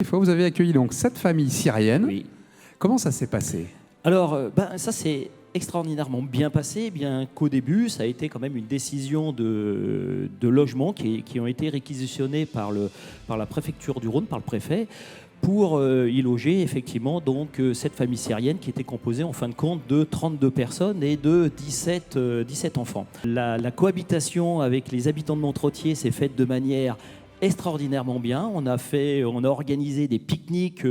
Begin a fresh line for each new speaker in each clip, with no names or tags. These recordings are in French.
Une fois, vous avez accueilli donc 7 familles syriennes.
Oui.
Comment ça s'est passé?
Alors, ça c'est extraordinairement bien passé, bien qu'au début, ça a été quand même une décision de logement qui ont été réquisitionnés par la préfecture du Rhône, par le préfet, pour y loger effectivement donc cette famille syrienne qui était composée en fin de compte de 32 personnes et de 17 enfants. La cohabitation avec les habitants de Montretier s'est faite de manière extraordinairement bien. On a organisé des pique-niques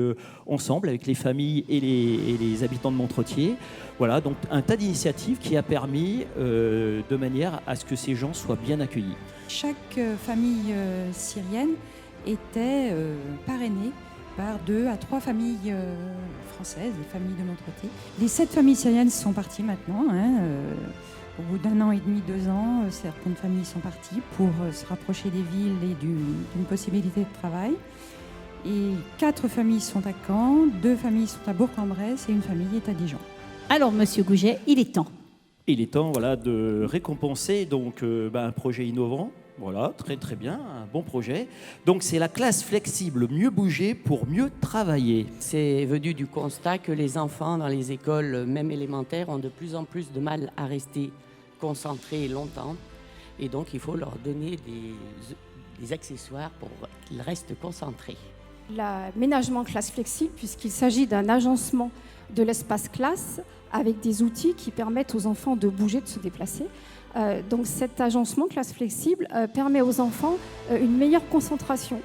ensemble avec les familles et les habitants de Montretier. Voilà, donc un tas d'initiatives qui a permis de manière à ce que ces gens soient bien accueillis.
Chaque famille syrienne était parrainée par 2 à 3 familles françaises, les familles de Montretier. Les 7 familles syriennes sont parties maintenant. Au bout d'1 an et demi, 2 ans, certaines familles sont parties pour se rapprocher des villes et d'une possibilité de travail. Et 4 familles sont à Caen, 2 familles sont à Bourg-en-Bresse et une famille est à Dijon.
Alors, Monsieur Gouget, il est temps.
Il est temps de récompenser donc, un projet innovant. Voilà, très très bien, un bon projet. Donc c'est la classe flexible mieux bouger pour mieux travailler.
C'est venu du constat que les enfants dans les écoles, même élémentaires, ont de plus en plus de mal à rester concentrés longtemps. Et donc il faut leur donner des accessoires pour qu'ils restent concentrés.
L'aménagement classe flexible, puisqu'il s'agit d'un agencement de l'espace classe avec des outils qui permettent aux enfants de bouger, de se déplacer. Donc cet agencement classe flexible permet aux enfants une meilleure concentration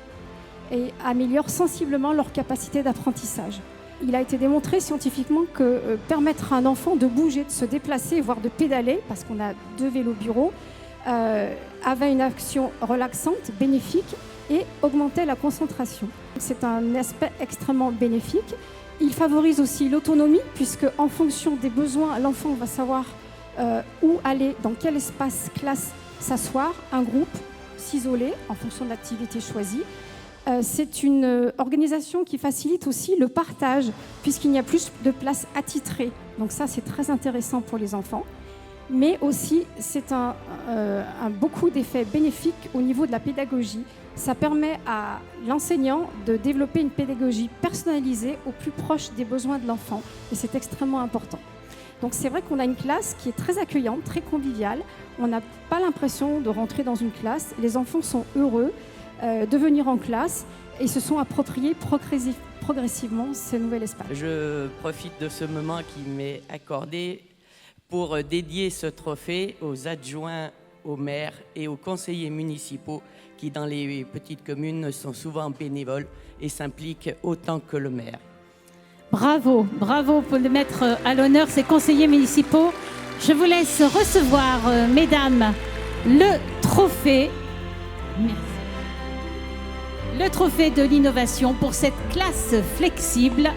et améliore sensiblement leur capacité d'apprentissage. Il a été démontré scientifiquement que permettre à un enfant de bouger, de se déplacer, voire de pédaler, parce qu'on a 2 vélos bureaux, avait une action relaxante, bénéfique et augmentait la concentration. C'est un aspect extrêmement bénéfique. Il favorise aussi l'autonomie, puisque en fonction des besoins, l'enfant va savoir où aller, dans quel espace classe s'asseoir, un groupe, s'isoler en fonction de l'activité choisie. C'est une organisation qui facilite aussi le partage, puisqu'il n'y a plus de place attitrée. Donc ça, c'est très intéressant pour les enfants. Mais aussi, c'est beaucoup d'effets bénéfiques au niveau de la pédagogie. Ça permet à l'enseignant de développer une pédagogie personnalisée au plus proche des besoins de l'enfant. Et c'est extrêmement important. Donc c'est vrai qu'on a une classe qui est très accueillante, très conviviale. On n'a pas l'impression de rentrer dans une classe. Les enfants sont heureux de venir en classe et se sont appropriés progressivement ce nouvel espace.
Je profite de ce moment qui m'est accordé pour dédier ce trophée aux adjoints, aux maires et aux conseillers municipaux qui, dans les petites communes, sont souvent bénévoles et s'impliquent autant que le maire.
Bravo, bravo pour le mettre à l'honneur, ces conseillers municipaux. Je vous laisse recevoir, mesdames, le trophée. Merci. Le trophée de l'innovation pour cette classe flexible